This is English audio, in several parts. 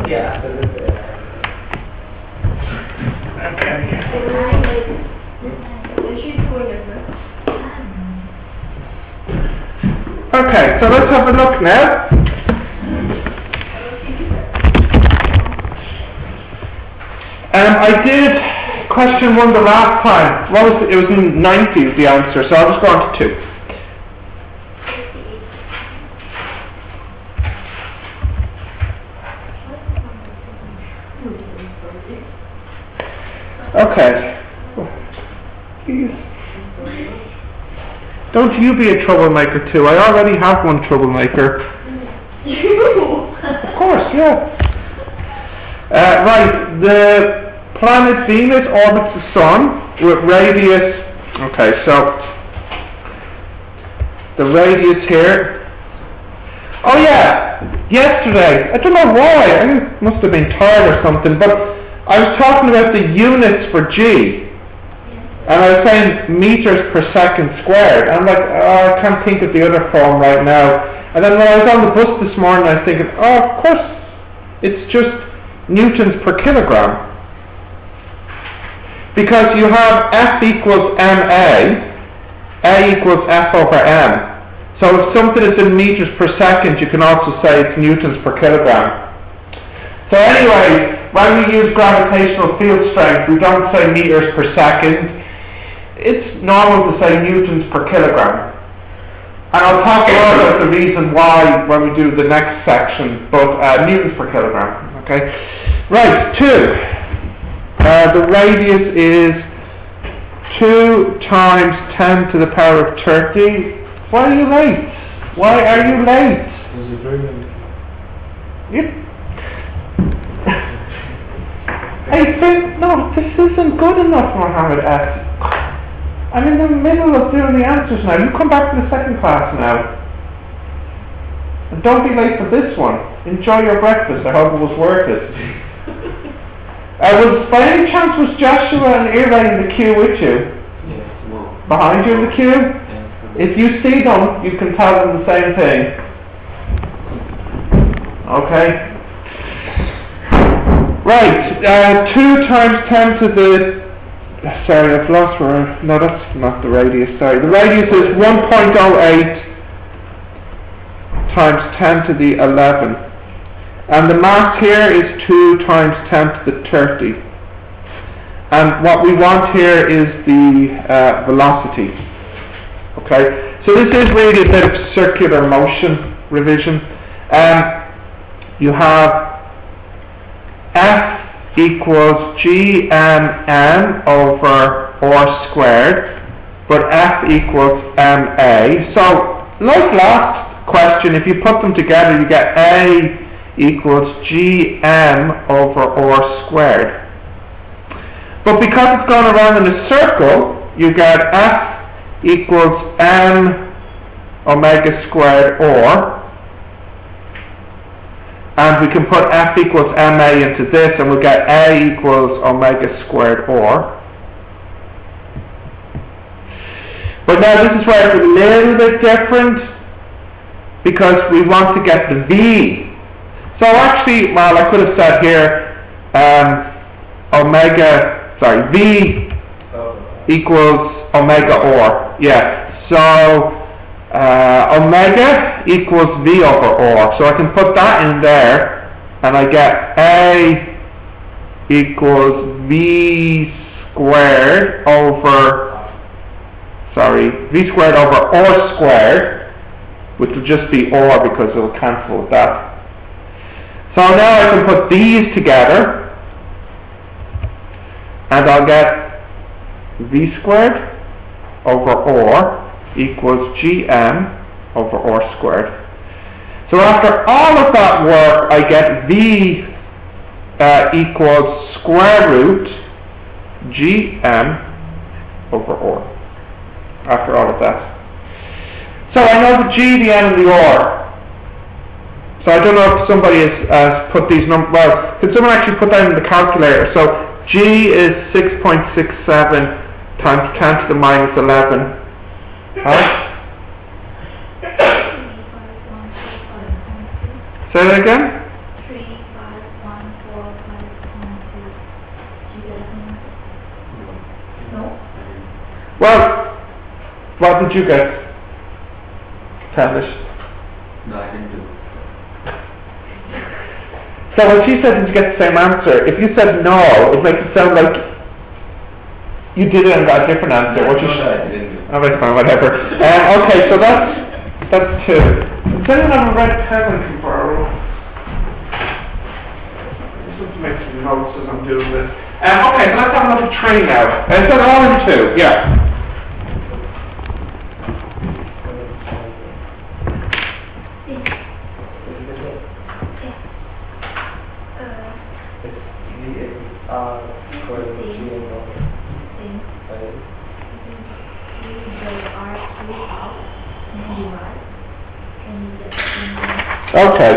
Yeah. Okay, so let's have a look now. I did question 1 the last time. What was it? It was in 90 the answer, so I'll just go on to 2. Okay. Please. Don't you be a troublemaker too. I already have one troublemaker. Of course, yeah. Right, the planet Venus orbits the Sun with radius. Okay, so the radius here. Oh yeah, yesterday. I don't know why. I must have been tired or something, but I was talking about the units for G. And I was saying meters per second squared. I'm like, oh, I can't think of the other form right now. And then when I was on the bus this morning, I was thinking, oh, of course, it's just newtons per kilogram. Because you have F equals ma, A equals F over m. So if something is in meters per second, you can also say it's newtons per kilogram. So anyway, when we use gravitational field strength, we don't say meters per second. It's normal to say newtons per kilogram. And I'll talk more about the reason why when we do the next section, but newtons per kilogram. Okay. Right, 2. The radius is 2 times 10 to the power of 30. Why are you late? Why are you late? Hey, Finn, no, this isn't good enough, Mohammed S. I'm in the middle of doing the answers now. You come back to the second class now. And don't be late for this one. Enjoy your breakfast. I hope it was worth it. By any chance was Joshua and Ira in the queue with you? Yes, no. Behind you in the queue? If you see them, you can tell them the same thing. Okay. Right, 2 times 10 to the... Sorry, I've lost where... No, that's not the radius, sorry. The radius is 1.08 times 10 to the 11. And the mass here is 2 times 10 to the 30. And what we want here is the velocity. Okay, so this is really a bit of circular motion revision. You have F equals gmn over r squared, but F equals ma. So, like last question, if you put them together, you get A equals gm over r squared. But because it's gone around in a circle, you get F equals m omega squared or, and we can put F equals ma into this and we'll get A equals omega squared or. But now this is where it's a little bit different because we want to get the V. So actually, well, I could have said here V equals omega or. Yeah, so omega equals V over or. So I can put that in there and I get A equals V squared over, V squared over or squared, which will just be or because it will cancel with that. So now I can put these together and I'll get V squared over or equals gm over r squared. So after all of that work, I get V equals square root gm over r. After all of that. So I know the G, the N, and the R. So I don't know if somebody has put these numbers, well, could someone actually put that in the calculator? So G is 6.67 times 10 to the minus 11. Huh? Say that again? What did you get? Tavish? No, I didn't do it. So when she said, did you get the same answer? If you said no, it makes it sound like you did it and got a different answer. What you I didn't do it. Oh, that's fine, whatever. Okay, so that's 2. Does anyone have a red pen I can borrow? I just want to make some notes as I'm doing this. Okay, so let's have a look at 3 now. So they're all in 2, yeah. Okay.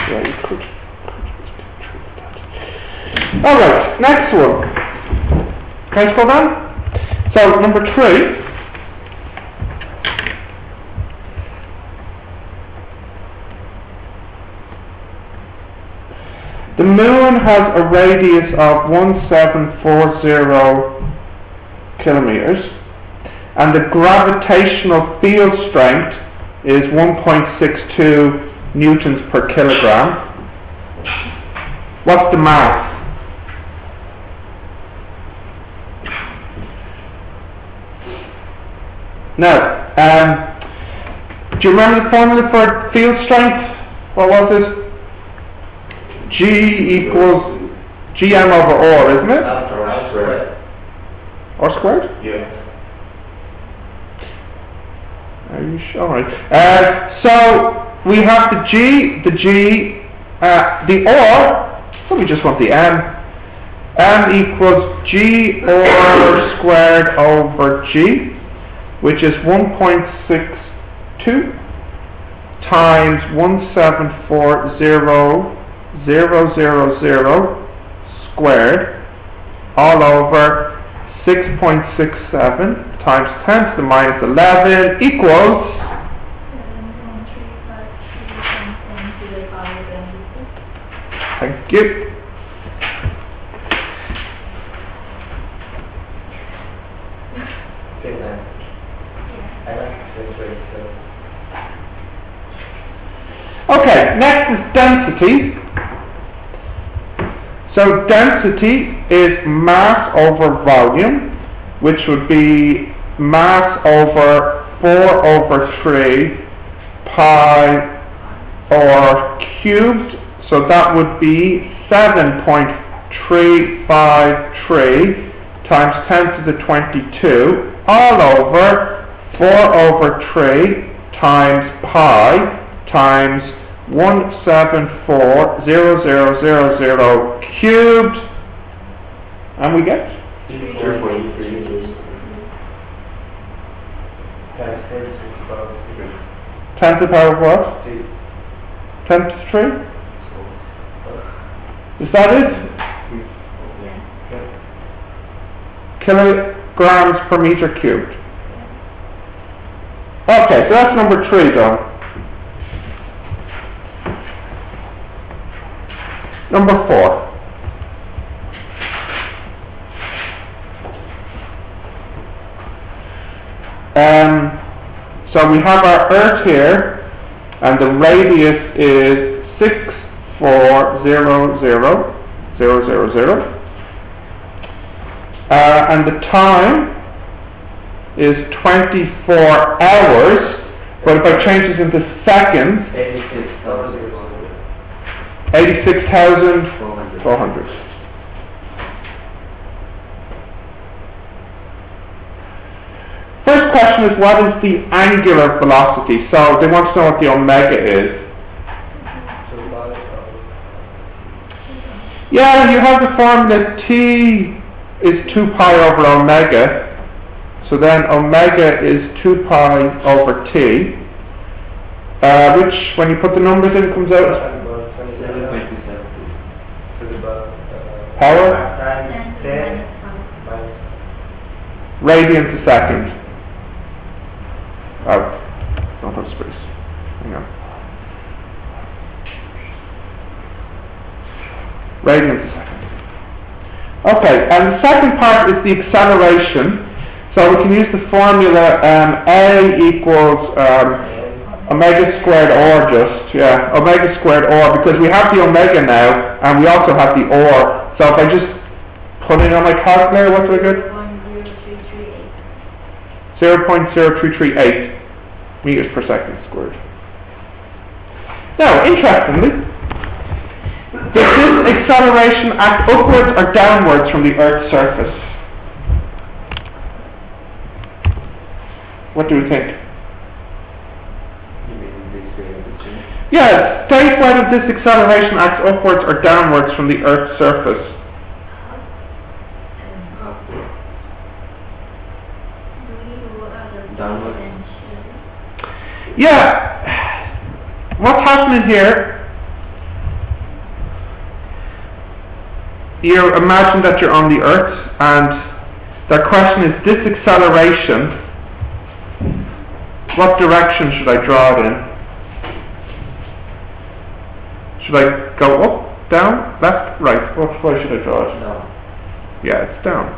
Yeah, you could. All right, next one. Can I scroll down? So number 3. The moon has a radius of 1740 kilometers, and the gravitational field strength is 1.62 newtons per kilogram. What's the mass? Now, do you remember the formula for field strength? What was it? G equals Gm over R, isn't it? R squared. R squared? Yeah. Are you sure? All right. So we have the G, the R, so we just want the M. M equals G R squared over G, which is 1.62 times 1740,000 squared all over 6.67 times 10 to the minus 11 equals 7.353 thank you. Okay, next is density. So density is mass over volume, which would be mass over 4 over 3 pi r cubed. So that would be 7.353 times 10 to the 22 all over 4 over 3 times pi times 174,000 cubed, and we get 3.3. 10 to the power of what? 10 to the 3? Is that it? Kilograms per meter cubed. Okay, so that's number 3 done. Number 4. So we have our Earth here, and the radius is 6400000, and the time is 24 hours. But if I change this into seconds, 86,400. First question is, what is the angular velocity? So they want to know what the omega is. Yeah, you have the formula T is 2 pi over omega. So then omega is 2 pi over T, which, when you put the numbers in, comes out power? Radians a second. Oh, don't have space. radians a second. Okay, and the second part is the acceleration. So we can use the formula A equals omega squared or omega squared or, because we have the omega now and we also have the or. So if I just put it on my calculator, what do I get? 0.0338 meters per second squared. Now, interestingly, does this acceleration act upwards or downwards from the Earth's surface? What do we think? Yeah, state whether this acceleration acts upwards or downwards from the Earth's surface. Downwards. Yeah, what's happening here? You imagine that you're on the Earth, and the question is, this acceleration, what direction should I draw it in? Should I go up, down, left, right? What way should I draw it? Down. Yeah, it's down.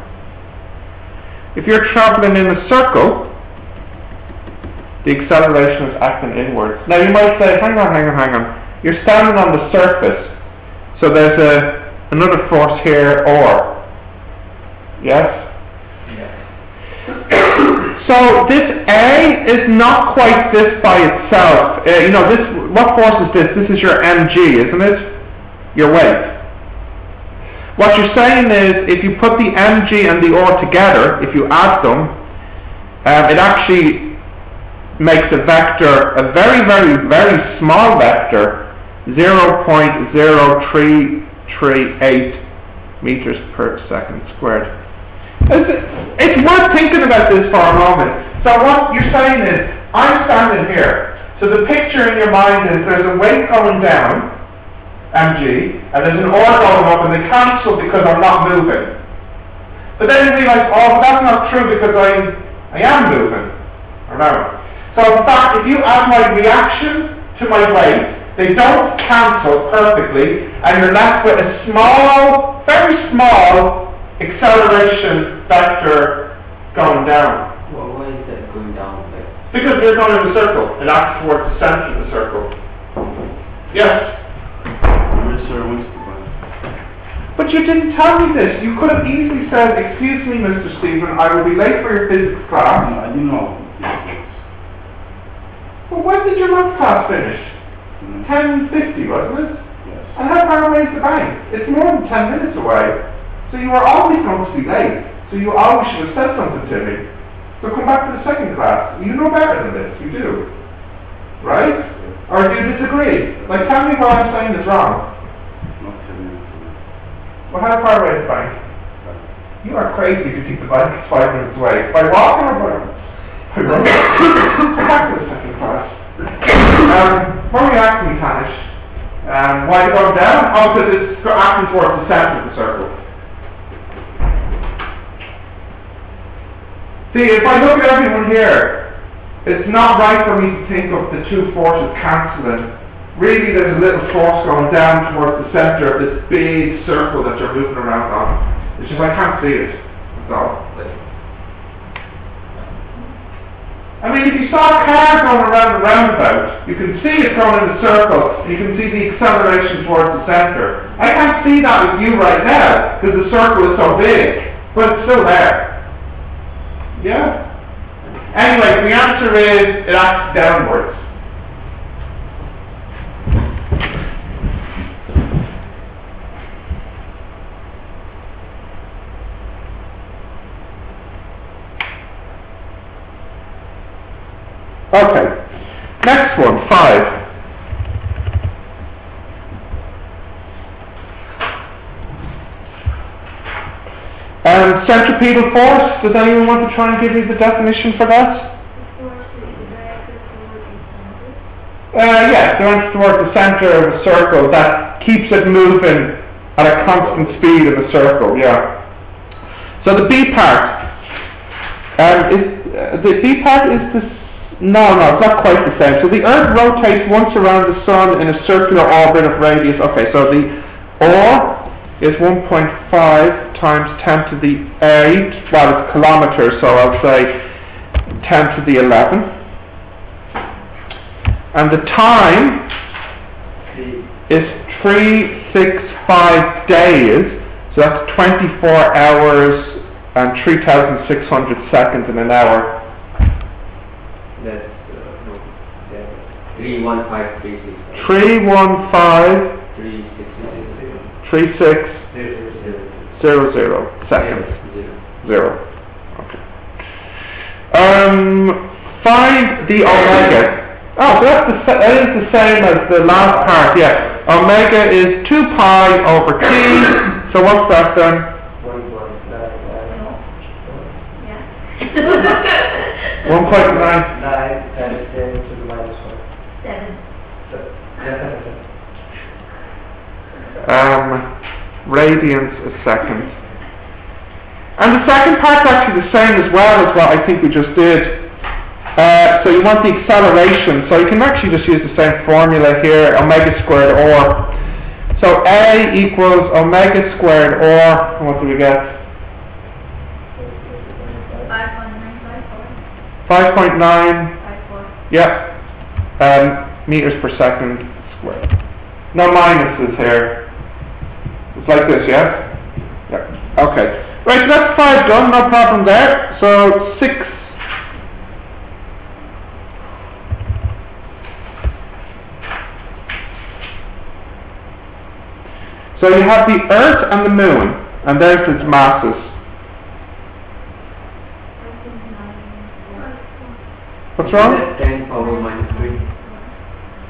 If you're travelling in a circle, the acceleration is acting inwards. Now you might say, hang on. You're standing on the surface, so there's another force here, or. Yes? So this A is not quite this by itself. What force is this? This is your mg, isn't it? Your weight. What you're saying is, if you put the mg and the or together, if you add them, it actually makes a vector, a very, very, very small vector, 0.0338 meters per second squared. It's worth thinking about this for a moment. So what you're saying is, I'm standing here. So the picture in your mind is there's a weight going down, mg, and there's an or going up, and they cancel because I'm not moving. But then you realise, but that's not true because I am moving around. So in fact, if you add my reaction to my weight, they don't cancel perfectly, and you're left with a small, very small acceleration vector going down. Well, why is that going down? Because we're going in a circle. It acts towards the centre of the circle. Yes? But you didn't tell me this. You could have easily said, excuse me, Mr. Stephen, I will be late for your physics class. No, I didn't know. Well, when did your math class finish? 10:50, wasn't it? Yes. And how far away is the bank? It's more than 10 minutes away. So you were always going to be late. So you always should have said something to me. So come back to the second class. You know better than this. You do. Right? Yes. Or do you disagree? Like, tell me what I'm saying is wrong. Not 10 minutes away. Well, how far away is the bank? You are crazy if you think the bank is 5 minutes away. By walking or by running? Come back to the second class. What were you asking me, Tanish? Why is it going down? Oh, because it's acting towards the centre of the circle. See, if I look at everyone here, it's not right for me to think of the two forces cancelling. Really, there's a little force going down towards the centre of this big circle that you're moving around on. It's just I can't see it. That's all. I mean, if you saw a car going around the roundabout, you can see it going in a circle, and you can see the acceleration towards the centre. I can't see that with you right now, because the circle is so big, but it's still there. Yeah? Anyway, the answer is, it acts downwards. Okay, next one, 5. Centripetal force, does anyone want to try and give me the definition for that? Directed towards the centre of a circle that keeps it moving at a constant speed in a circle, yeah. So the B part, the B part is this. No, it's not quite the same. So the Earth rotates once around the Sun in a circular orbit of radius. Okay, so the or is 1.5 times 10 to the 8, well it's kilometres, so I'll say 10 to the 11. And the time is 365 days, so that's 24 hours and 3,600 seconds in an hour. That's 31536. 315 3600 seconds. Zero. Okay. Find the omega. Oh, so that is the same as the last part, yeah. Omega is 2 pi over t, so what's that then? 1.9. 9 times 10 to the minus 1. Radians a second. And the second part's actually the same as well as what I think we just did. So you want the acceleration, so you can actually just use the same formula here, omega squared or. So A equals omega squared or, what do we get? 5.9. Yep. Meters per second squared. No minuses here. It's like this, yeah? Yeah. Okay. Right, so that's 5 done, no problem there. So 6. So you have the Earth and the Moon, and there's its masses. What's wrong? 10 power minus 3.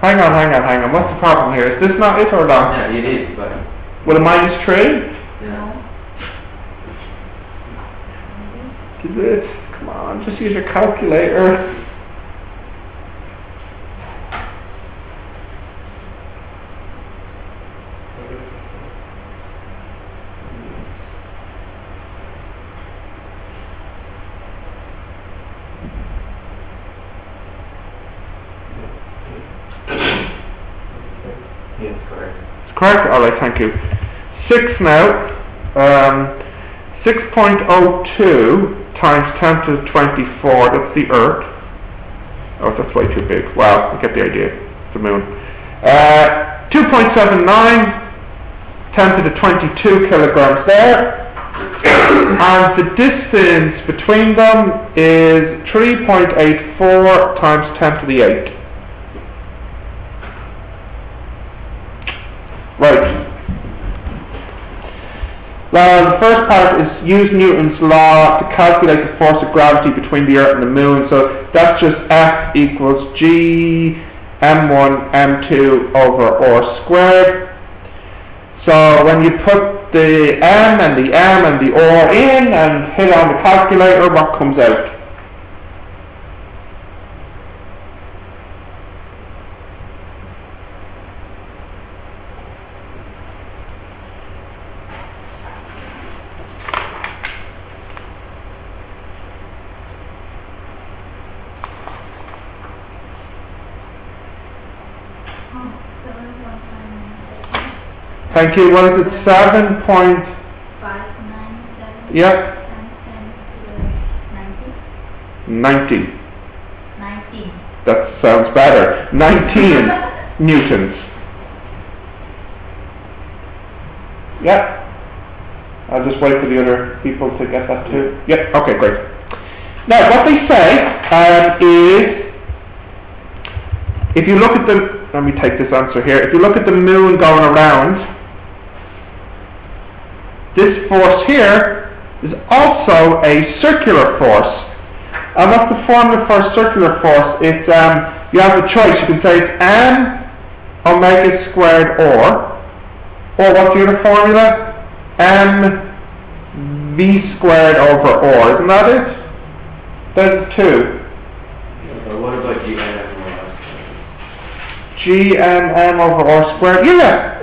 Hang on. What's the problem here? Is this not it or not? Yeah, it is, but... With a minus 3? Yeah. Is it? Come on, just use your calculator. Yes, correct. It's correct? Alright, thank you. 6 now. 6.02 times 10 to the 24, that's the Earth. Oh, that's way too big. Well, you get the idea. It's the Moon. 2.79, 10 to the 22 kilograms there. And the distance between them is 3.84 times 10 to the 8. Right. Now, the first part is use Newton's law to calculate the force of gravity between the Earth and the Moon. So that's just F equals G m1 m2 over r squared. So when you put the m and the r in and hit on the calculator, what comes out? Thank you. What is it? 7 point... 597. Yep. Times 10 to the 90. 90. 19. That sounds better. 19 newtons. Yep. I'll just wait for the other people to get that too. Yep. Okay, great. Now, what they say is, if you look at the... Let me take this answer here. If you look at the Moon going around, this force here is also a circular force. And what's the formula for a circular force? It's you have a choice. You can say it's m omega squared or what's the other formula? M v squared over or. Isn't that it? There's 2. Yeah, but what about GMM over r squared. Yeah,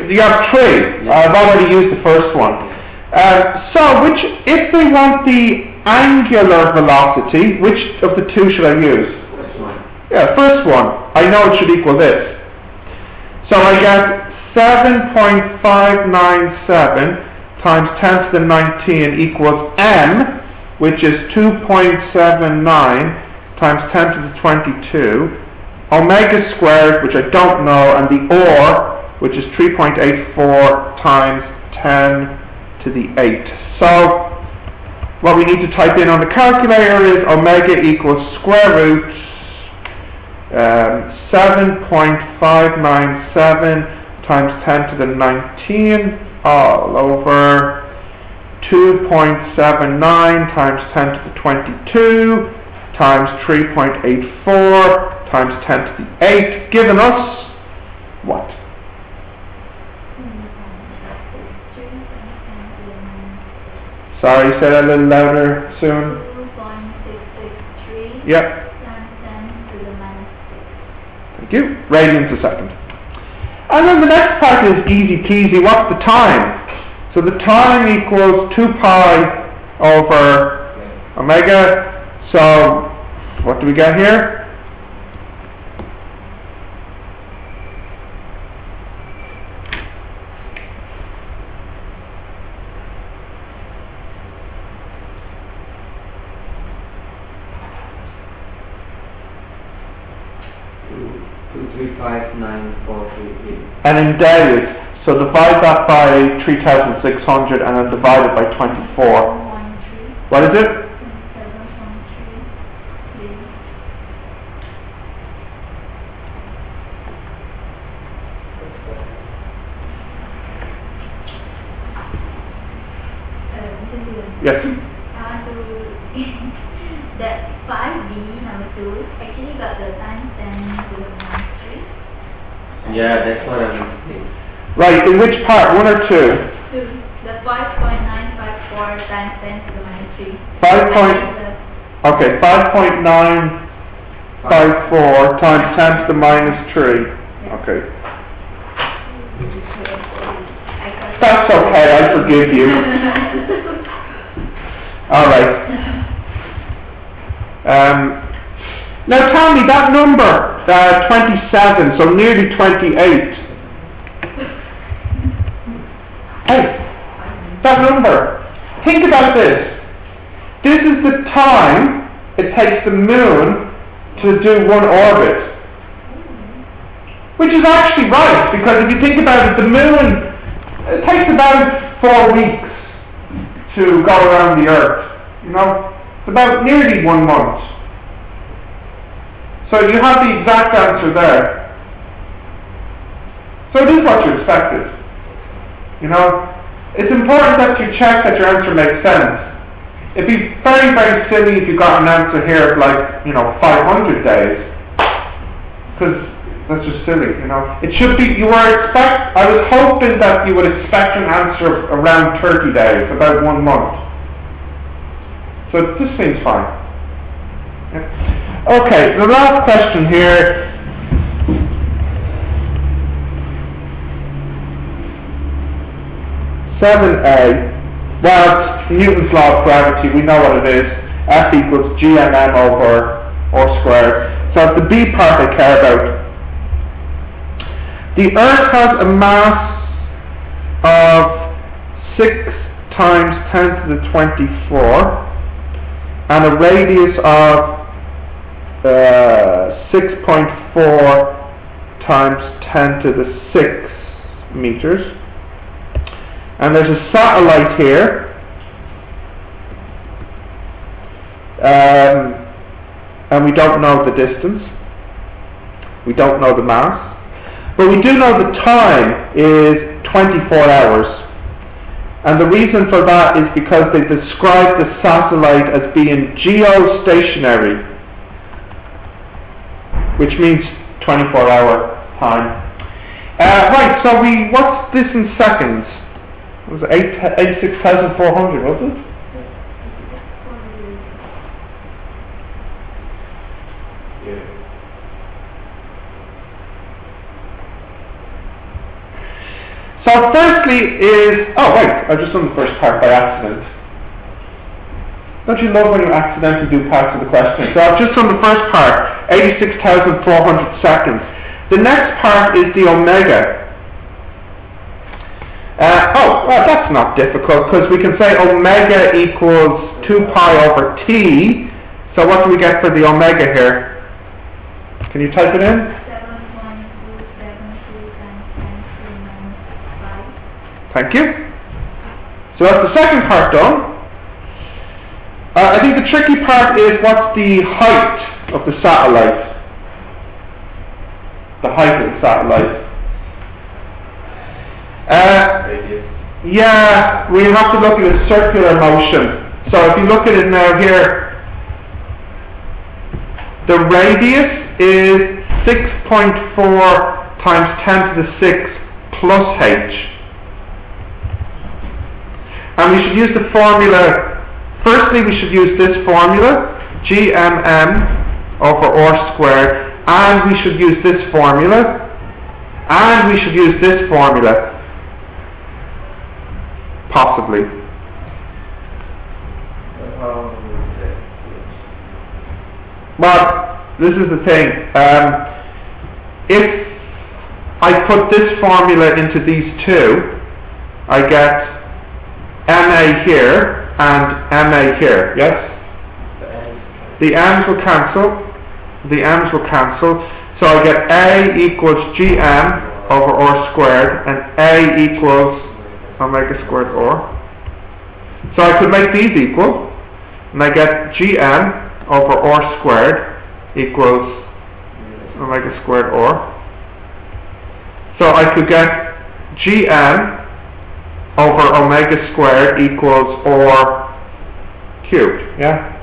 you have 3. Yeah. I've already used the first one. So, if we want the angular velocity, which of the 2 should I use? First one. Yeah, first one. I know it should equal this. So I get 7.597 times 10 to the 19 equals m, which is 2.79 times 10 to the 22, omega squared, which I don't know, and the or, which is 3.84 times 10 to the 8. So what we need to type in on the calculator is omega equals square root 7.597 times 10 to the 19 all over 2.79 times 10 to the 22 times 3.84 times 10 to the 8, giving us what? Sorry, say that a little louder soon. 2.663 Yep. times 10 to the minus 6. Thank you. Radians a second. And then the next part is easy peasy. What's the time? So the time equals 2 pi over omega. So what do we get here? And in days, so divide that by 3,600 and then divide it by 24. 7.3. What is it? 7.3. Yes. That 5b number 2 actually got the times 10 to the minus 3. Yeah, that's what I'm saying. Right, in which part? 1 or 2? 2. The 5.954 times 10 to the minus 3. 5.954 times 10 to the minus 3. Okay. That's okay, I forgive you. Alright. Now tell me, that number, 27, so nearly 28. Hey, that number. Think about this. This is the time it takes the moon to do one orbit. Which is actually right, because if you think about it, the moon, it takes about 4 weeks to go around the Earth. You know, it's about nearly 1 month. So you have the exact answer there. So it is what you expected. You know, it's important that you check that your answer makes sense. It'd be very, very silly if you got an answer here of like, 500 days. Because that's just silly, It should be, I was hoping that you would expect an answer of around 30 days, about 1 month. So this seems fine. Yeah. Okay, the last question here. (7a). Well, it's Newton's law of gravity, we know what it is. F equals gmm over r squared. So it's the B part I care about. The Earth has a mass of 6 times 10 to the 24 and a radius of 6.4 times 10 to the 6 meters. And there's a satellite here. And we don't know the distance. We don't know the mass. But we do know the time is 24 hours. And the reason for that is because they describe the satellite as being geostationary, which means 24-hour time. Right, so what's this in seconds? It was 86,400, was it? So firstly is, I've just done the first part by accident. Don't you love when you accidentally do parts of the question? So I've just done the first part, 86,400 seconds. The next part is the omega. Well, that's not difficult, because we can say omega equals 2 pi over t. So what do we get for the omega here? Can you type it in? 7.272 times 10 to the minus 5. Thank you. So that's the second part done. I think the tricky part is what's the height of the satellite. The height of the satellite. Radius. Yeah, we have to look at a circular motion. So if you look at it now here, the radius is 6.4 times 10 to the 6 plus h. And we should use the formula. Firstly, we should use this formula, gmm over r squared, and we should use this formula, and we should use this formula, possibly. Well, this is the thing. If I put this formula into these two, I get ma here and ma here, yes? The m's will cancel. The m's will cancel. So I get a equals gm over r squared, and a equals omega squared r. So I could make these equal, and I get gm over r squared equals omega squared r. So I could get gm over omega squared equals r cubed, yeah?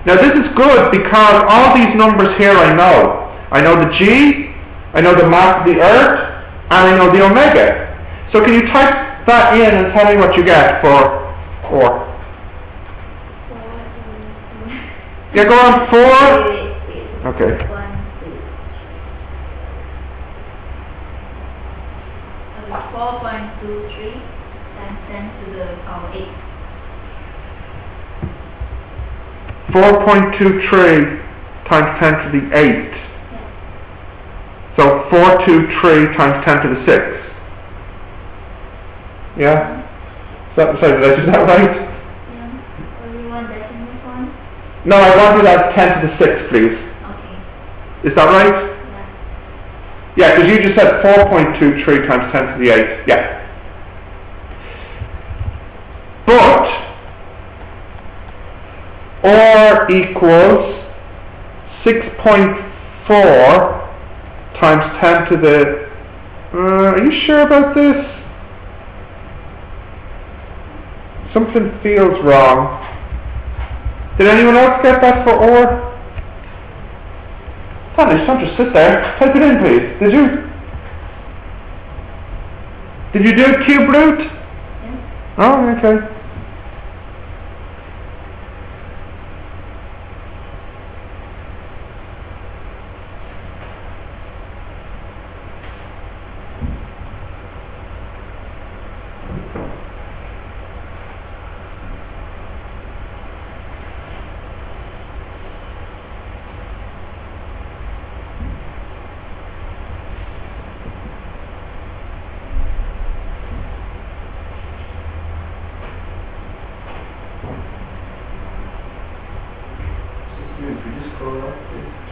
Now this is good because all these numbers here I know. I know the g, I know the mass of the earth, and I know the omega. So can you type that in and tell me what you get for 4? Yeah, go on, 4. Okay. 4.23 times 10 to the power 8. 4.23 times 10 to the 8. So 423 times 10 to the 6. Yeah? Sorry, did I do that right? Yeah. Or you want decimal point? No, I want it as 10 to the 6, please. Okay. Is that right? Yeah. Yeah, because you just said 4.23 times 10 to the 8. Yeah. But r equals 6.4 times 10 to the... are you sure about this? Something feels wrong. Did anyone else get that for or? Tanish, don't just sit there. Type it in, please. Did you? Did you do it cube root? Yeah. Oh, okay.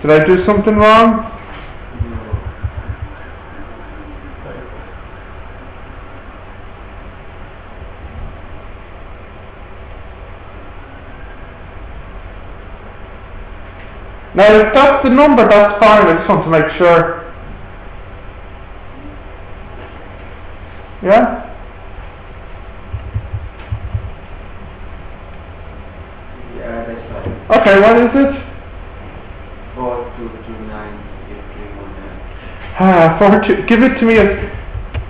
Did I do something wrong? Now, if that's the number, that's fine. I just want to make sure. Yeah? Yeah, that's fine. Okay, what is it? 42298319. Give it to me as...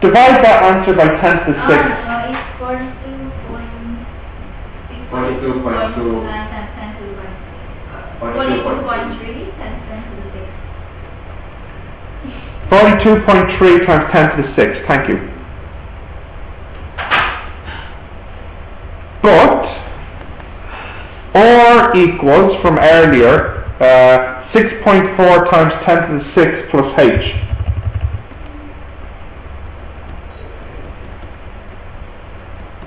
Divide that answer by 10 to the 6. It's 42.6. 42.2. times 10 to the 42.3 times 10 to the 6. 42.3 times 10 to the 6. Thank you. But r equals, from earlier, 6.4 times 10 to the 6 plus h.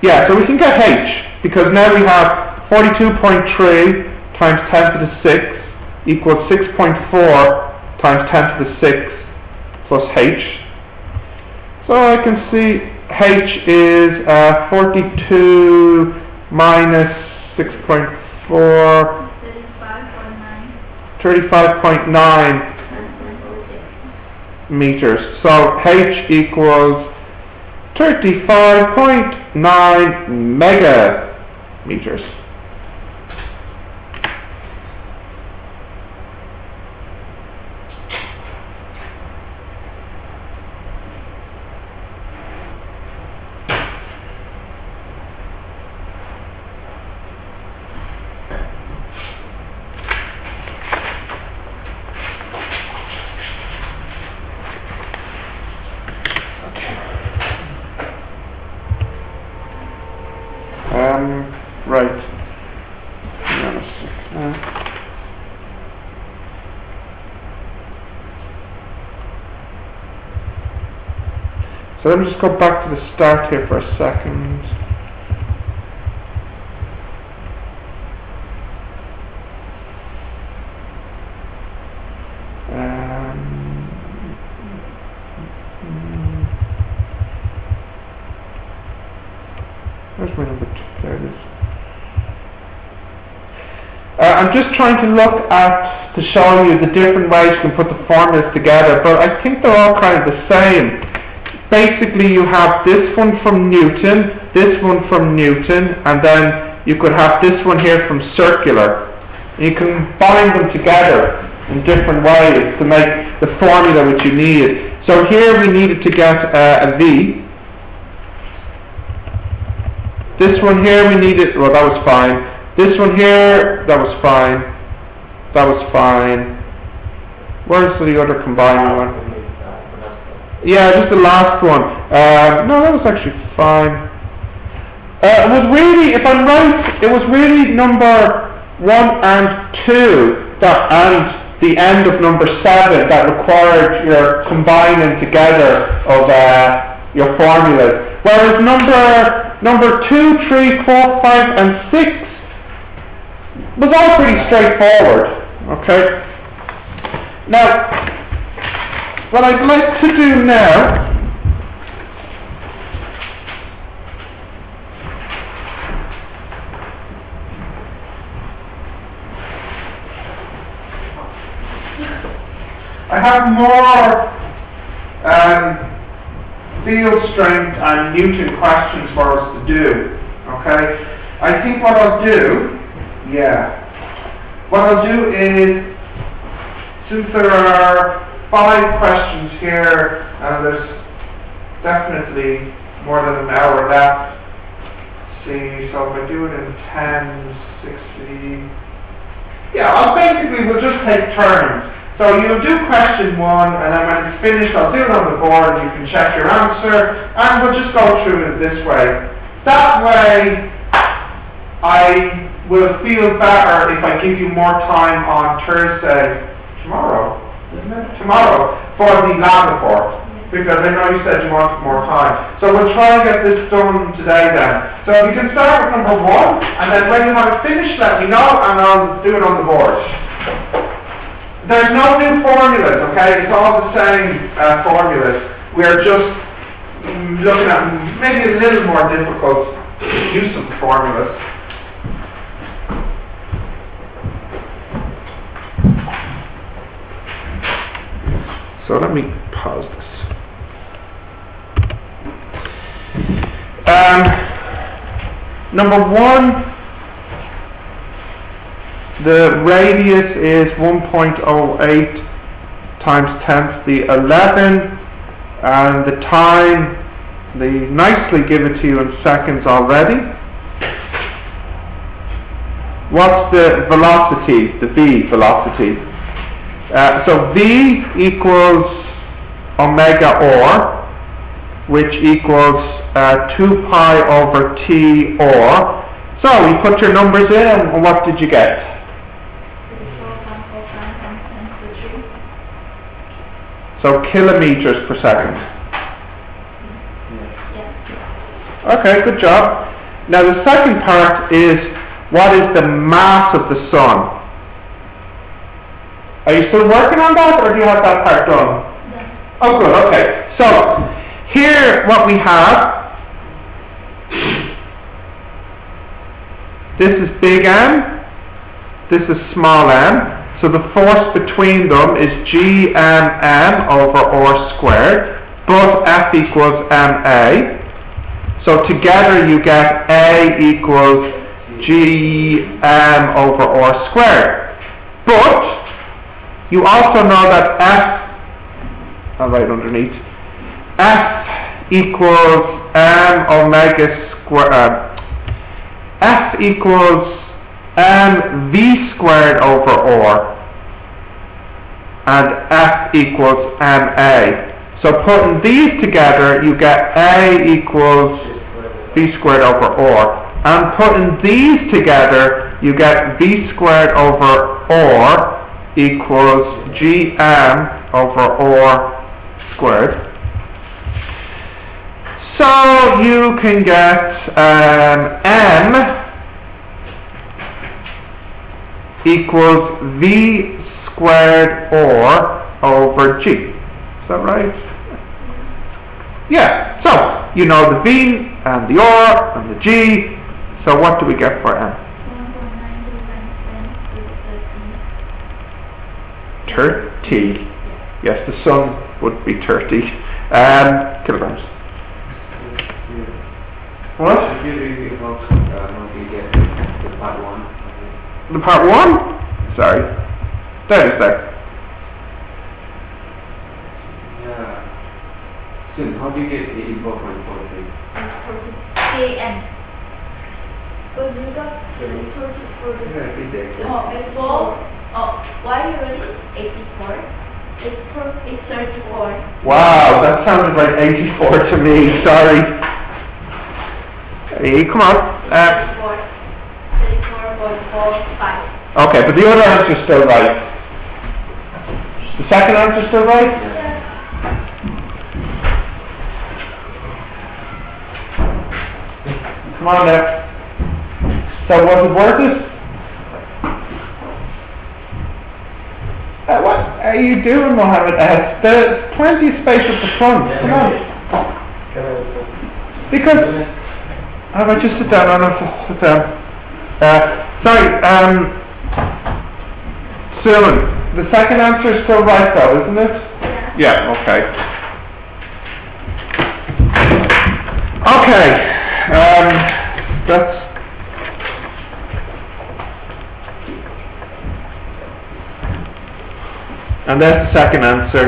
Yeah, so we can get h, because now we have 42.3 times 10 to the 6 equals 6.4 times 10 to the 6 plus h. So I can see h is 42 minus 6.4, 35.9 meters. So h equals 35.9 megameters. Right. Hang on a sec. So let me just go back to the start here for a second. Where's my number 2? There it is. I'm just trying to look at, to show you the different ways you can put the formulas together, but I think they're all kind of the same. Basically you have this one from Newton, this one from Newton, and then you could have this one here from circular. You can bind them together in different ways to make the formula which you need. So here we needed to get a V. This one here we needed, well that was fine. This one here, that was fine. That was fine. Where's the other combining one? Yeah, just the last one. No, that was actually fine. It was really, if I'm right, it was really number 1 and 2 that, and the end of number 7 that required your combining together of your formulas. Whereas number 2, 3, 4, 5 and 6 was all pretty straightforward. Okay? Now, what I'd like to do now I have more field strength and Newton questions for us to do. Okay? I think what I'll do, what I'll do is, since there are 5 questions here and there's definitely more than an hour left. See, so if I do it in 10, 60, I'll basically, we'll just take turns. So you'll do question 1, and then when it's finished, I'll do it on the board, and you can check your answer, and we'll just go through it this way. That way, I will feel better if I give you more time on Thursday, tomorrow, isn't it? Tomorrow, for the lab report, because I know you said you wanted more time. So we'll try and get this done today then. So you can start with number 1, and then when you have it finished, let me know, and I'll do it on the board. There's no new formulas, okay? It's all the same formulas. We're just looking at maybe a little more difficult use of the formulas. So let me pause this. Number 1, the radius is 1.08 times 10 to the 11, and the time, they nicely give it to you in seconds already. What's the velocity, the v velocity? So v equals omega or, which equals 2 pi over t or. So you put your numbers in, and what did you get? So kilometers per second. Okay, good job. Now the second part is, what is the mass of the sun? Are you still working on that, or do you have that part done? Done. Oh good, okay. So, here what we have, this is big M, this is small m, so the force between them is Gmm over r squared, both F equals ma. So together you get A equals Gm over r squared. But you also know that F, I'll write underneath, F equals m omega squared, F equals v squared over r, and F equals ma. So putting these together, you get A equals v squared over r, and putting these together, you get v squared over r equals gm over r squared. So you can get m equals v squared r over g. Is that right? Yeah. So you know the v and the r and the g. So what do we get for m? 30. Yes, the sun would be 30 kilograms. What? If you get the part 1. The part 1? Sorry. There it is there. Yeah. So how do you get 84.43? Kn. So you got 34. Yeah, read that. Oh, it's 4. Oh, why you ready? 84. It's 34. Wow, that sounded like 84 to me. Sorry. Hey, come on. 34.45. Okay, but the other answer's still right. The second answer's still right? Come on now. So was it worth it? What are you doing, Mohammed? There's plenty of space at the front. Come on. Because... How about you sit down? I'll just sit down. Sorry, Susan, the second answer is still right though, isn't it? Yeah, okay. Okay, that's... And that's the second answer.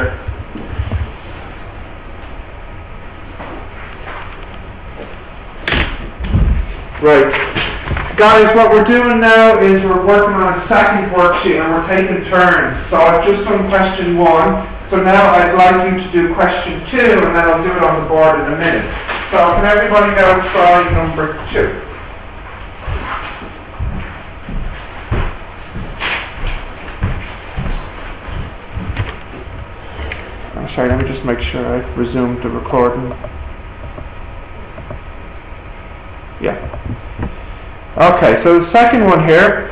Right. Guys, what we're doing now is we're working on a second worksheet and we're taking turns. So I've just done question 1. So now I'd like you to do question 2 and then I'll do it on the board in a minute. So can everybody now try number 2? Sorry, let me just make sure I've resumed the recording. Yeah. Okay, so the second one here.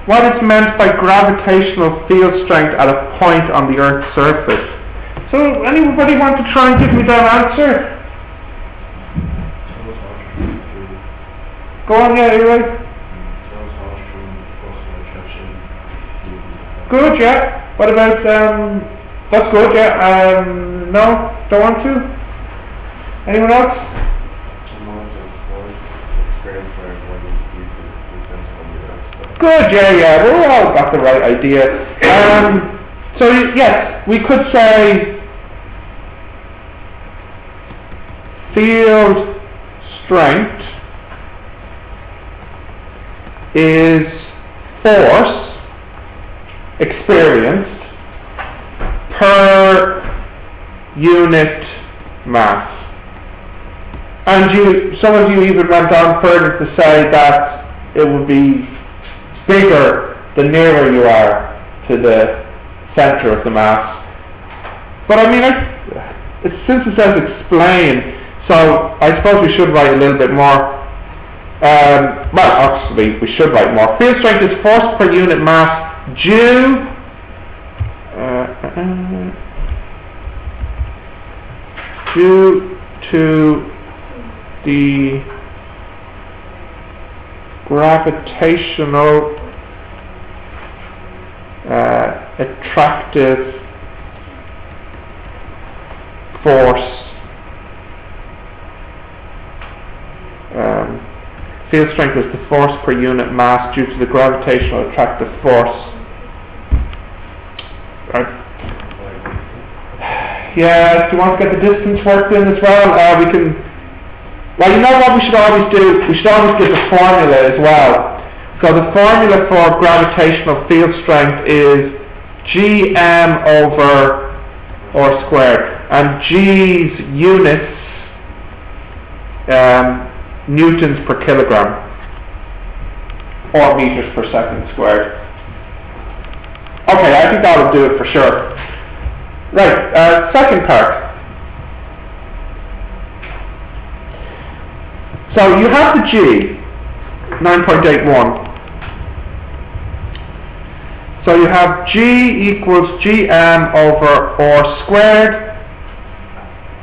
What is meant by gravitational field strength at a point on the Earth's surface? So, anybody want to try and give me that answer? Go on, yeah, you're right. Good, yeah. What about, that's good, yeah. No? Don't want to? Anyone else? Good, yeah, we all got the right idea. So, yes, we could say field strength is force experienced per unit mass. And some of you even went on further to say that it would be bigger the nearer you are to the centre of the mass. But I mean, since it says explain, so I suppose we should write a little bit more. well, actually, we should write more. Field strength is force per unit mass due to the gravitational attractive force. Field strength is the force per unit mass due to the gravitational attractive force. Right. Yeah, do you want to get the distance worked in as well? We can. Well, you know what we should always do? We should always give a formula as well. So the formula for gravitational field strength is Gm over r squared, and G's units newtons per kilogram or meters per second squared. Okay, I think that'll do it for sure. Right, second part. So you have the G, 9.81. So you have G equals Gm over r squared.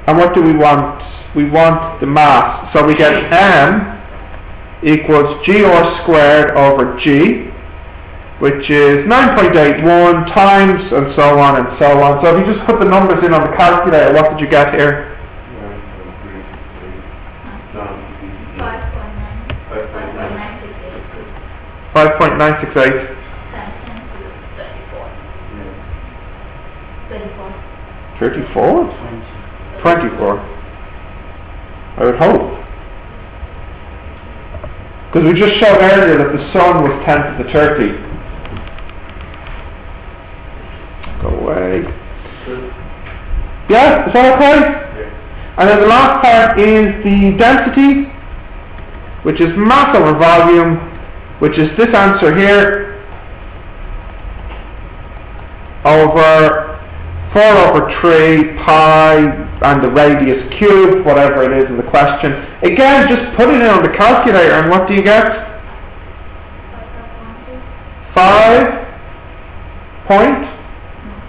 And what do we want? We want the mass. So we get m equals G r squared over G, which is 9.81 times and so on and so on. So if you just put the numbers in on the calculator, what did you get here? 5.968. 34? 24. I would hope. Because we just showed earlier that the sun was 10 to the 30. Go away. Yeah, is that okay? Yeah. And then the last part is the density, which is mass over volume, which is this answer here, over 4 over 3 pi and the radius cubed, whatever it is in the question. Again, just put it in on the calculator and what do you get? 5 point?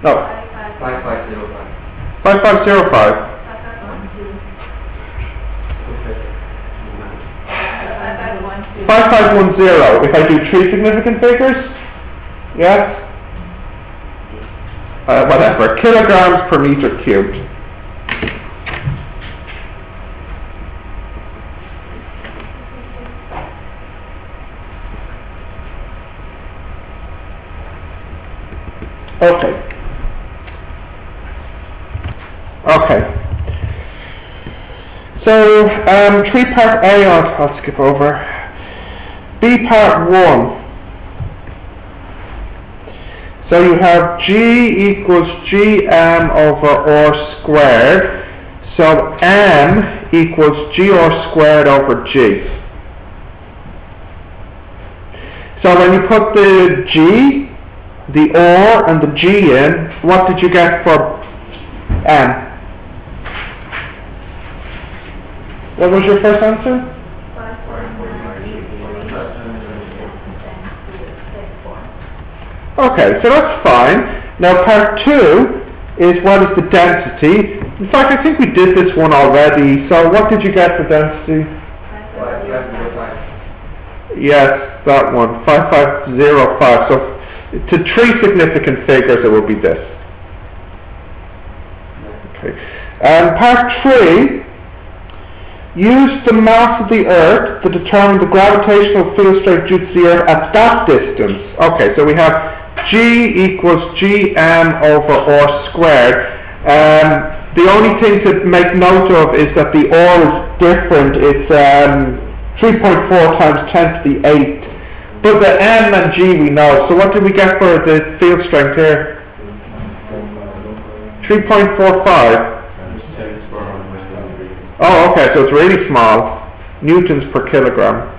No. 5505. 5505. 5510. If I do 3 significant figures? Yes? Whatever, kilograms per meter cubed. Okay. So, 3 part A, I'll skip over. B part 1. So you have G equals Gm over r squared. So m equals G r squared over G. So when you put the G, the r and the G in, what did you get for m? What was your first answer? Okay, so that's fine. Now part 2 is what is the density. In fact, I think we did this one already. So what did you get for density? 5505. Yes, that one, 5505. So to 3 significant figures it will be this. Okay. And part 3, use the mass of the Earth to determine the gravitational field strength due to the Earth at that distance. Okay, so we have G equals Gm over r squared. The only thing to make note of is that the r is different. It's 3.4 times 10 to the 8. But the m and g we know. So what did we get for the field strength here? 3.45. Oh, okay, so it's really small. Newtons per kilogram.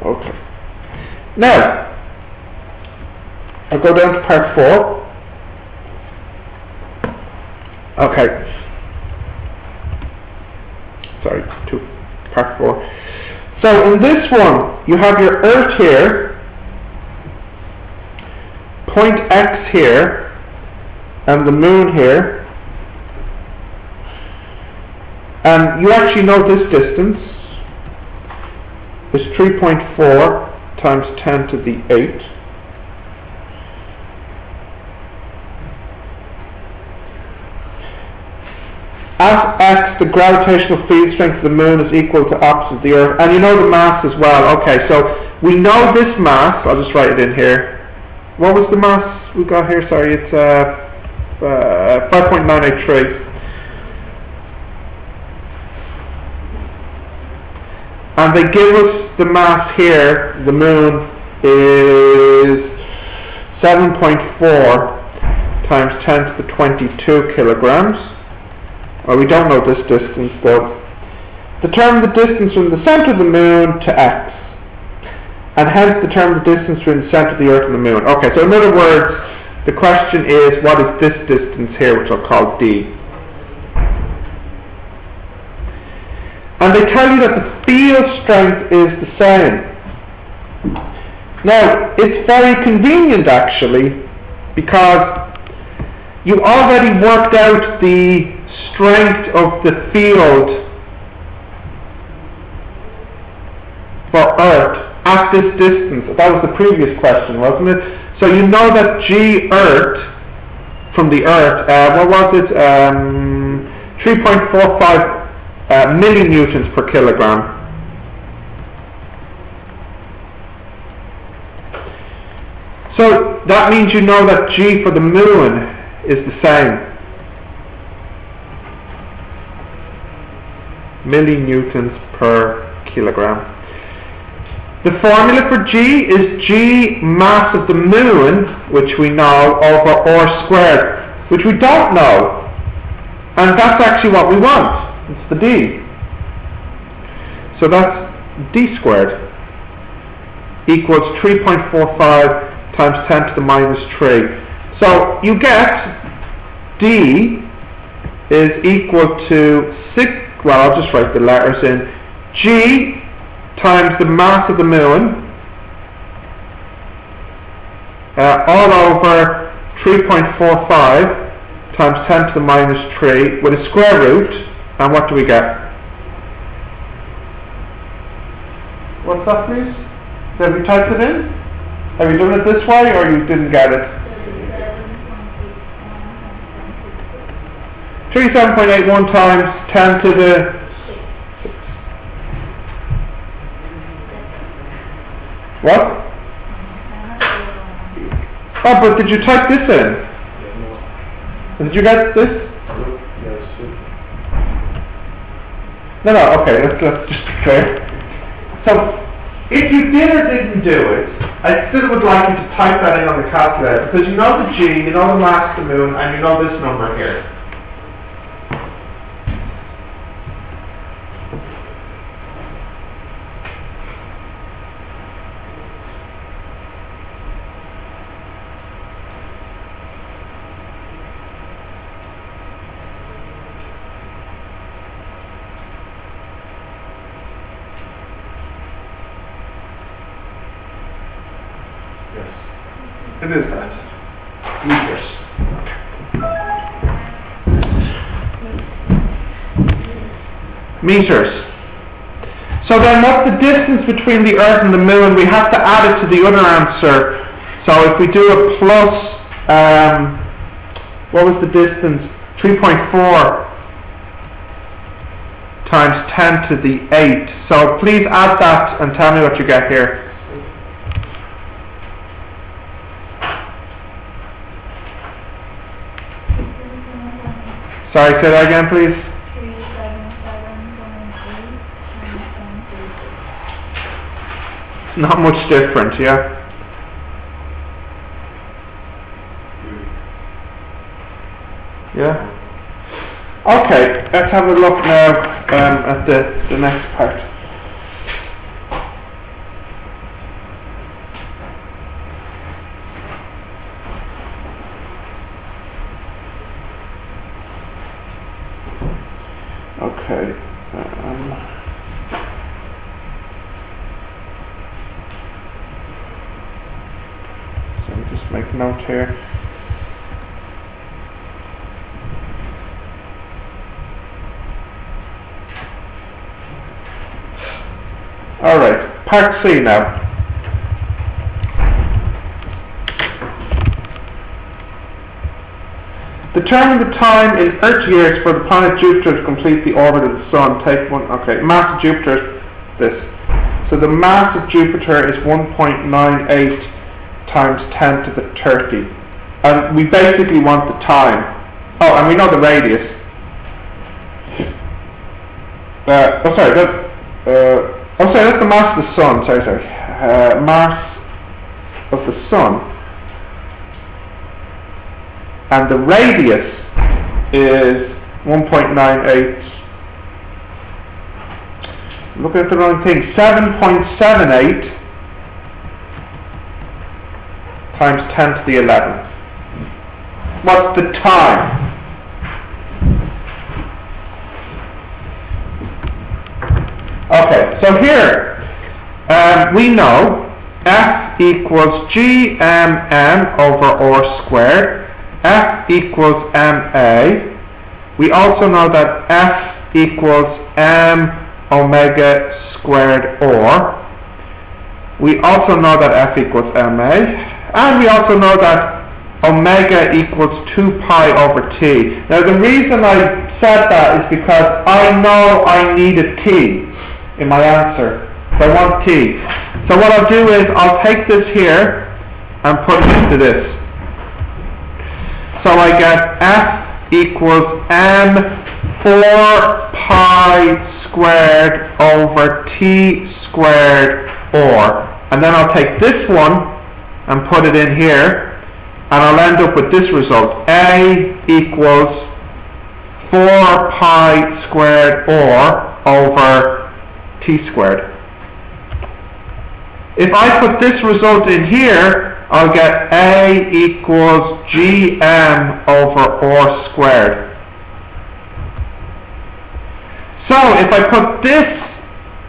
Okay. Now, I'll go down to part 4. Okay. Sorry, to part 4. So in this one, you have your Earth here, point X here, and the Moon here. And you actually know this distance is 3.4 times 10 to the 8. At X, the gravitational field strength of the Moon is equal to opposite of the Earth. And you know the mass as well. Okay, so we know this mass. I'll just write it in here. What was the mass we got here? Sorry, it's 5.983. And they give us the mass here. The Moon is 7.4 times 10 to the 22 kilograms. Well, we don't know this distance though. Determine the distance from the centre of the Moon to X, and hence determine the distance between the centre of the Earth and the Moon. Okay, so in other words, the question is, what is this distance here, which I'll call D? And they tell you that the field strength is the same. Now, it's very convenient actually, because you already worked out the strength of the field for Earth at this distance. That was the previous question, wasn't it? So you know that G Earth from the Earth, what was it? 3.45 millinewtons per kilogram. So that means you know that G for the Moon is the same. Millinewtons per kilogram. The formula for G is G mass of the Moon, which we know, over R squared, which we don't know. And that's actually what we want. It's the D. So that's D squared equals 3.45 times 10 to the minus 3. So you get D is equal to 6, well, I'll just write the letters in, G times the mass of the Moon all over 3.45 times 10 to the minus 3 with a square root, and what do we get? What's that, please? Have you typed it in? Have you done it this way, or you didn't get it? 37.81 times 10 to the... What? Oh, but did you type this in? Did you get this? No, okay, let's just be clear. So, if you did or didn't do it, I still would like you to type that in on the calculator, because you know the G, you know the mass of the Moon, and you know this number here. It is that. Meters. Meters. So then what's the distance between the Earth and the Moon? We have to add it to the other answer. So if we do a plus, what was the distance? 3.4 times 10 to the 8. So please add that and tell me what you get here. Sorry, say that again, please. 377.8 Not much different, yeah? Yeah? Okay, let's have a look now at the next part. Okay. just make a note here. Alright, part C now. Determine the time in Earth years for the planet Jupiter to complete the orbit of the Sun. Take one, okay, mass of Jupiter, this. So the mass of Jupiter is 1.98 times 10 to the 30. And we basically want the time. Oh, and we know the radius. That's the mass of the Sun, sorry. Mass of the Sun. And the radius is 1.98. Looking at the wrong thing. 7.78 times 10 to the 11th. What's the time? Okay, so here we know F equals GMM over R squared. F equals MA. We also know that F equals M omega squared or. We also know that F equals MA. And we also know that omega equals 2 pi over T. Now the reason I said that is because I know I need a T in my answer. So I want T. So what I'll do is I'll take this here and put it into this. So I get F equals M 4 pi squared over T squared or. And then I'll take this one and put it in here, and I'll end up with this result. A equals 4 pi squared or over T squared. If I put this result in here, I'll get A equals GM over R squared. So if I put this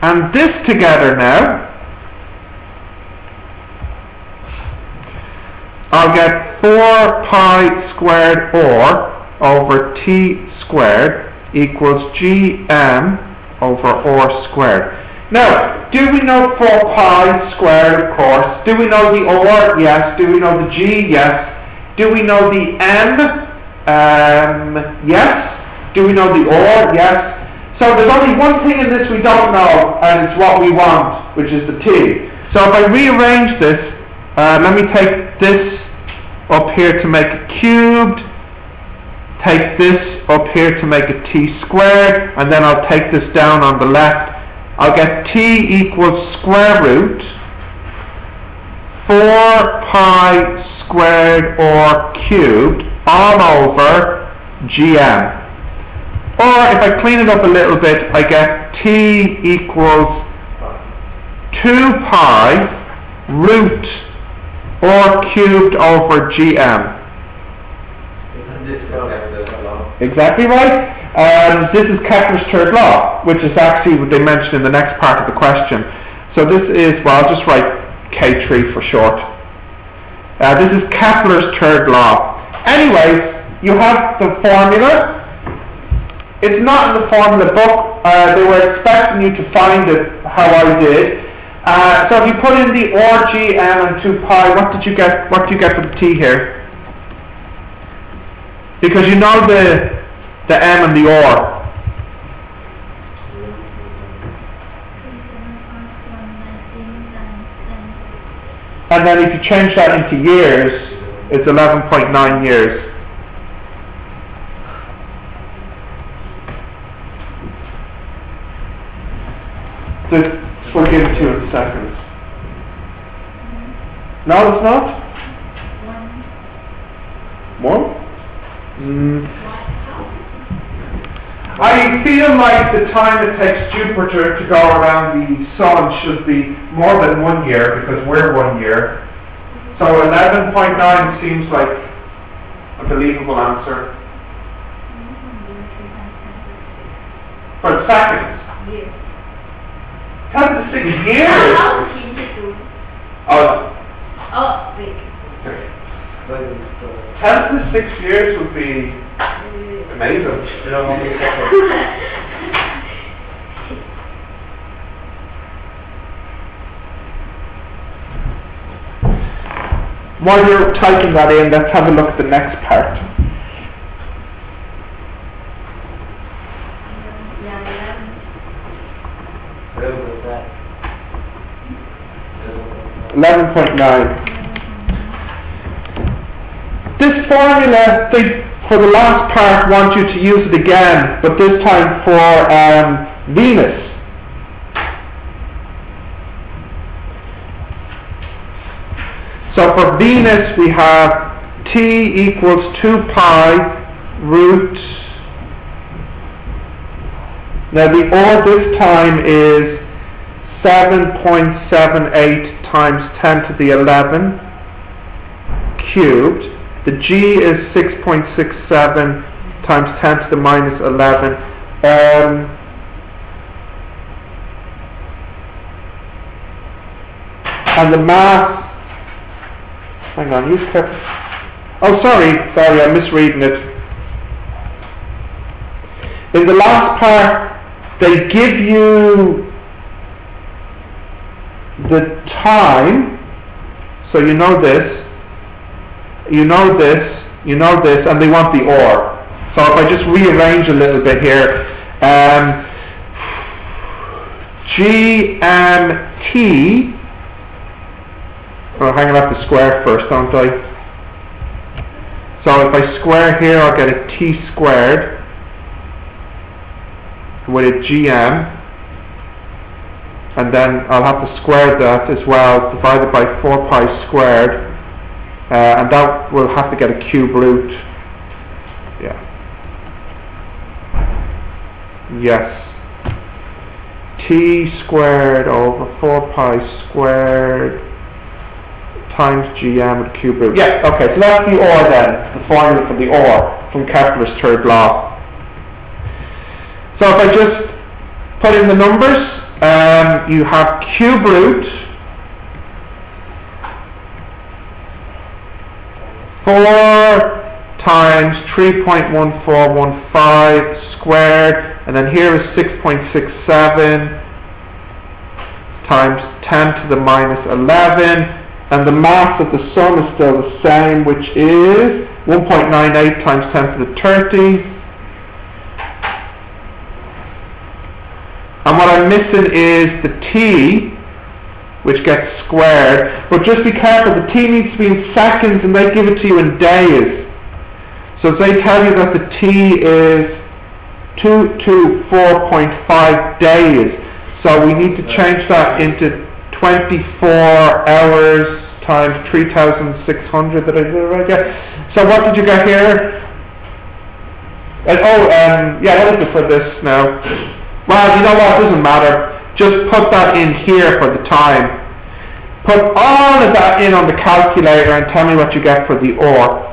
and this together now, I'll get 4 pi squared or over T squared equals GM over R squared. Now, do we know 4 pi squared, of course? Do we know the or? Yes. Do we know the g? Yes. Do we know the m? Yes. Do we know the or? Yes. So there's only one thing in this we don't know, and it's what we want, which is the t. So if I rearrange this, let me take this up here to make it cubed, take this up here to make it t squared, and then I'll take this down on the left. I'll get t equals square root 4 pi squared or cubed all over gm. Or if I clean it up a little bit, I get t equals 2 pi root or cubed over gm. Exactly right. This is Kepler's third law, which is actually what they mentioned in the next part of the question. So this is, well, I'll just write K3 for short. This is Kepler's third law. Anyways, you have the formula. It's not in the formula book. They were expecting you to find it how I did. So if you put in the or, g, m, and 2 pi, what did you get? What do you get for the t here? Because you know the m and the or. And then if you change that into years, it's 11.9 years. This will give it to you in seconds. No, it's not? One? I feel like the time it takes Jupiter to go around the Sun should be more than 1 year, because we're 1 year. So 11.9 seems like a believable answer. For seconds. Years. 10 to 6 years? How change it to? Oh. Oh, wait. Okay. But it's, 10 to the 6 years would be amazing. you know, only a couple. While you're typing that in, let's have a look at the next part. Yeah, 11 was that. 11.9. This formula, they, for the last part, want you to use it again, but this time for Venus. So for Venus, we have T equals 2 pi root. Now the R this time is 7.78 times 10 to the 11 cubed. The G is 6.67 times 10 to the minus 11. And the mass, hang on, you kept, oh sorry, I'm misreading it. In the last part, they give you the time, so you know this, you know this, you know this, and they want the or. So if I just rearrange a little bit here, GMT, oh, hang on, I have to square first, don't I? So if I square here, I'll get a T squared with a GM, and then I'll have to square that as well, divided by 4 pi squared, and that will have to get a cube root. Yeah. Yes. T squared over 4 pi squared times GM with cube root. Yeah, okay, so that's the OR then, the formula for the OR from Kepler's third law. So if I just put in the numbers, you have cube root 4 times 3.1415 squared, and then here is 6.67 times 10 to the minus 11, and the mass of the sun is still the same, which is 1.98 times 10 to the 30. And what I'm missing is the T, which gets squared, but just be careful, the T needs to be in seconds and they give it to you in days. So they tell you that the T is 224.5 days. So we need to change that into 24 hours times 3,600. Did I do it right? Yeah. So what did you get here? Yeah, what is it for this now? Well, you know what, it doesn't matter. Just put that in here for the time. Put all of that in on the calculator and tell me what you get for the OR.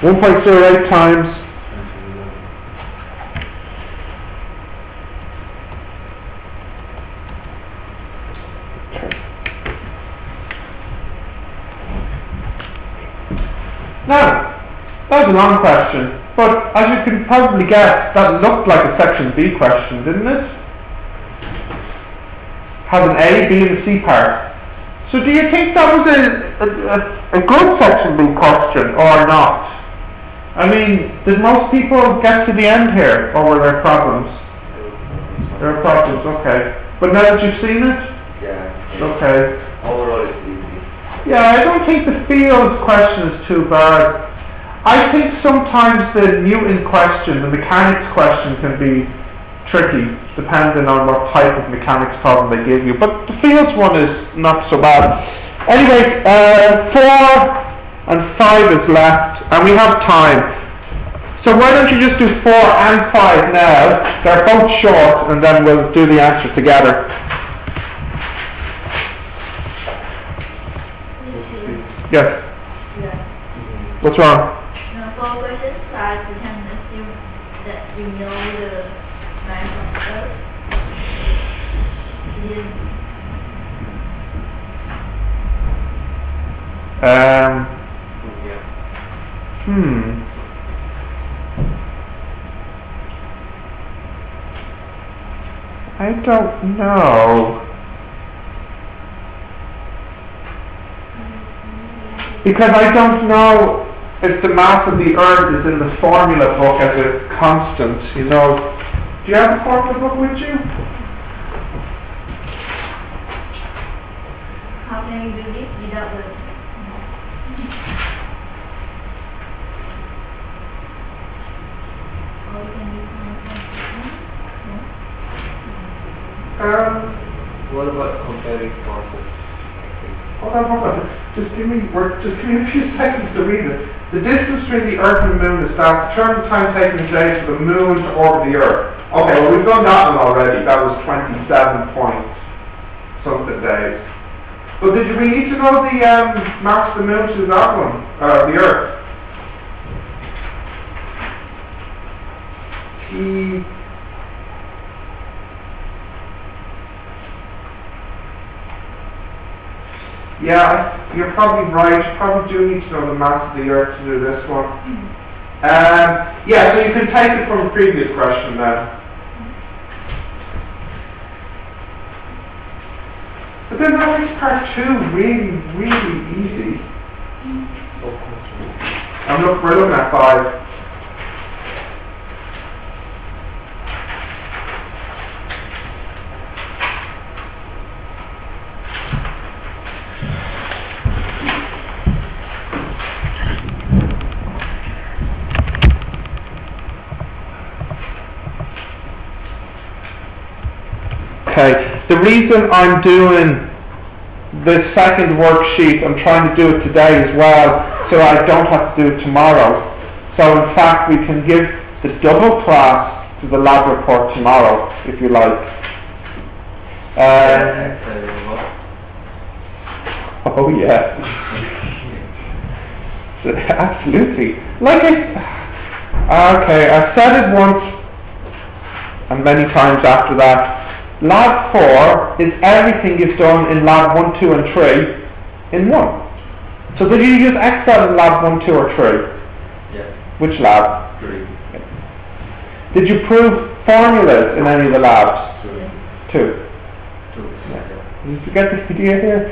$1.08 1.08 times 10 to the 11. Now, that was a long question, but as you can probably guess, that looked like a section B question, didn't it? Has an A, B and a C part. So do you think that was a good section B question or not? I mean, did most people get to the end here, or were there problems? There were problems, okay. But now that you've seen it? Yeah. Okay. Overall it's easy. Yeah, I don't think the field question is too bad. I think sometimes the Newton question, the mechanics question, can be tricky, depending on what type of mechanics problem they give you. But the fields one is not so bad. Anyway, 4 and 5 is left, and we have time. So why don't you just do 4 and 5 now? They're both short, and then we'll do the answers together. Yes. Yeah. What's wrong? Now, for question 5, we can assume that we know the mass of Earth. I don't know. Because I don't know if the mass of the Earth is in the formula book as a constant, you know. Do you have the formula book with you? How can we do this without the... Or we can use What about comparing forces? Hold on. Just give me a few seconds to read it. The distance between the Earth and the Moon is that. Determine the time taken in days for the Moon to orbit the Earth. Okay, well we've done that one already. That was 27 point something days. But did we need to know the mass of the Moon to that one? The Earth? Yeah, you're probably right. You probably do need to know the mass of the Earth to do this one. Yeah, so you can take it from a previous question then. But then that makes part 2 really, really easy. We're looking at 5. Okay, the reason I'm doing the second worksheet, I'm trying to do it today as well, so I don't have to do it tomorrow. So in fact, we can give the double class to the lab report tomorrow, if you like. Oh yeah. Absolutely. Okay, I've said it once, and many times after that. Lab 4 is everything you've done in Lab 1, 2 and 3 in 1. So did you use Excel in Lab 1, 2 or 3? Yeah. Which lab? 3. Did you prove formulas in any of the labs? 2. Yeah. Did you get the idea here?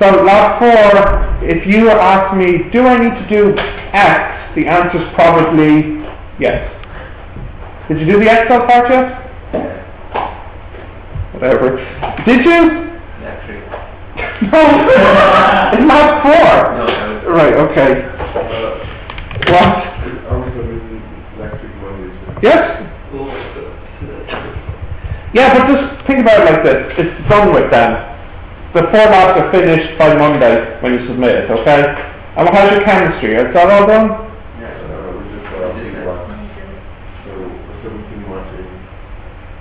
So Lab 4, if you ask me, do I need to do X? The answer is probably yes. Did you do the Excel part yet? Whatever. Did you? Yeah, 3. No! In Lab 4! No. Right, okay. What? Yes? Yeah, but just think about it like this. It's done with then. The 4 labs are finished by Monday when you submit it, okay? And how's your chemistry? Is that all done?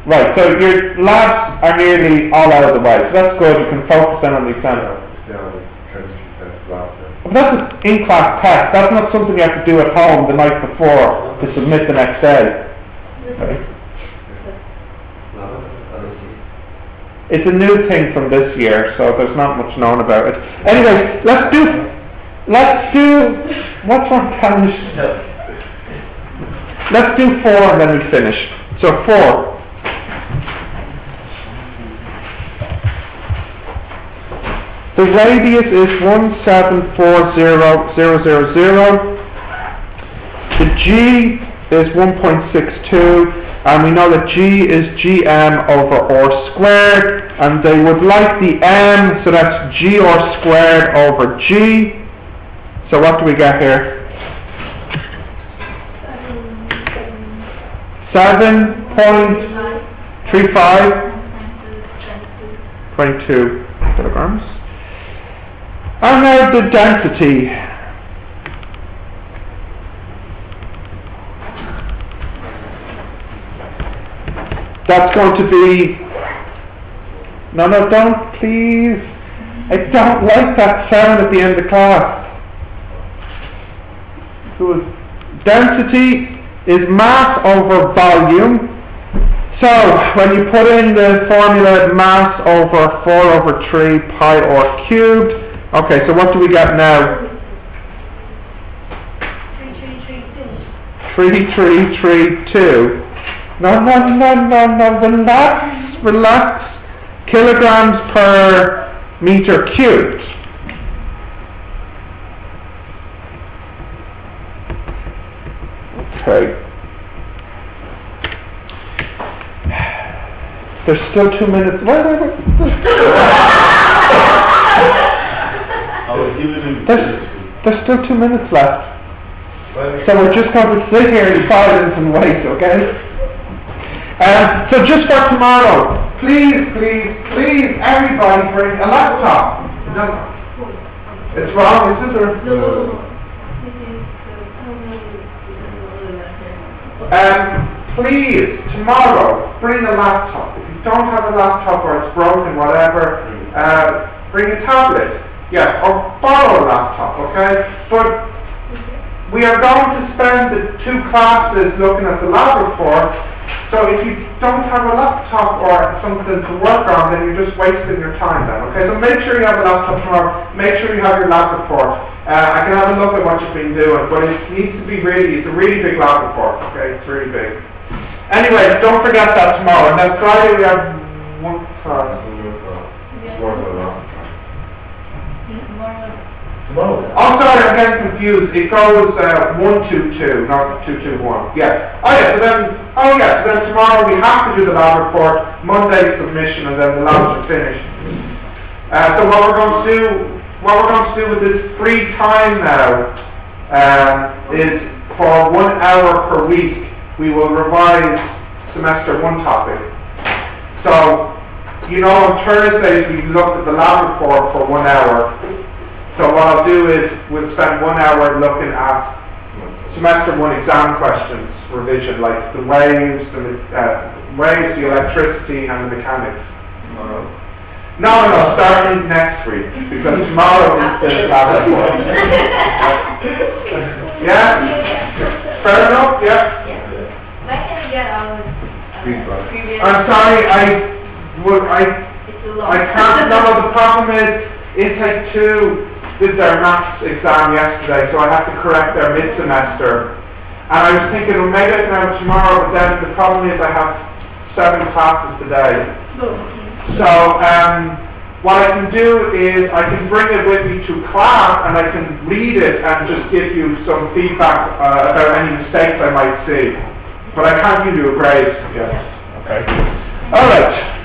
Right, so your labs are nearly all out of the way, so that's good. You can focus then on the exam. But that's an in-class test. That's not something you have to do at home the night before to submit the next day. Okay. It's a new thing from this year, so there's not much known about it. Anyway, let's do, what's on television? Let's do 4 and then we finish. So 4. The radius is 1740000. The G is 1.62, and we know that G is GM over R squared, and they would like the M, so that's G R squared over G. So what do we get here? 7.35, 22 kilograms. And now the density. That's going to be... No, don't, please. I don't like that sound at the end of class. Density is mass over volume. So, when you put in the formula mass over 4 over 3 pi r cubed, okay, so what do we get now? 3332. No, relax. Kilograms per meter cubed. Okay. There's still 2 minutes. Wait. I was giving him. There's still 2 minutes left. So we're just going to sit here in silence and wait, okay? So just for tomorrow, please, everybody bring a laptop. It's wrong, is it? Or? Please, tomorrow, bring a laptop. If you don't have a laptop or it's broken, whatever, bring a tablet. Yeah, or borrow a laptop, okay? But we are going to spend the 2 classes looking at the lab report, so if you don't have a laptop or something to work on, then you're just wasting your time then, okay? So make sure you have a laptop tomorrow, make sure you have your lab report. I can have a look at what you've been doing, but it needs to be it's a really big lab report, okay? It's really big. Anyway, don't forget that tomorrow, and then Friday we have one class. Oh, sorry, I'm getting confused. It goes 122, not 221. Yeah. So then tomorrow we have to do the lab report, Monday submission, and then the labs are finished. So what we're going to do with this free time now is for 1 hour per week we will revise semester 1 topic. So on Thursdays we look at the lab report for 1 hour. So what I'll do is we'll spend 1 hour looking at semester 1 exam questions revision, like the waves, the electricity, and the mechanics. No, starting next week, because tomorrow is the lab report. Yeah? Fair enough? Yeah? When can we get our previous... I'm sorry, I can't. No, the problem is Intake 2 did their maths exam yesterday, so I have to correct their mid-semester. And I was thinking, well, maybe I can have it tomorrow, but then the problem is I have 7 classes today. So what I can do is I can bring it with me to class and I can read it and just give you some feedback about any mistakes I might see. But I can't give you a grade yet. Okay. All right.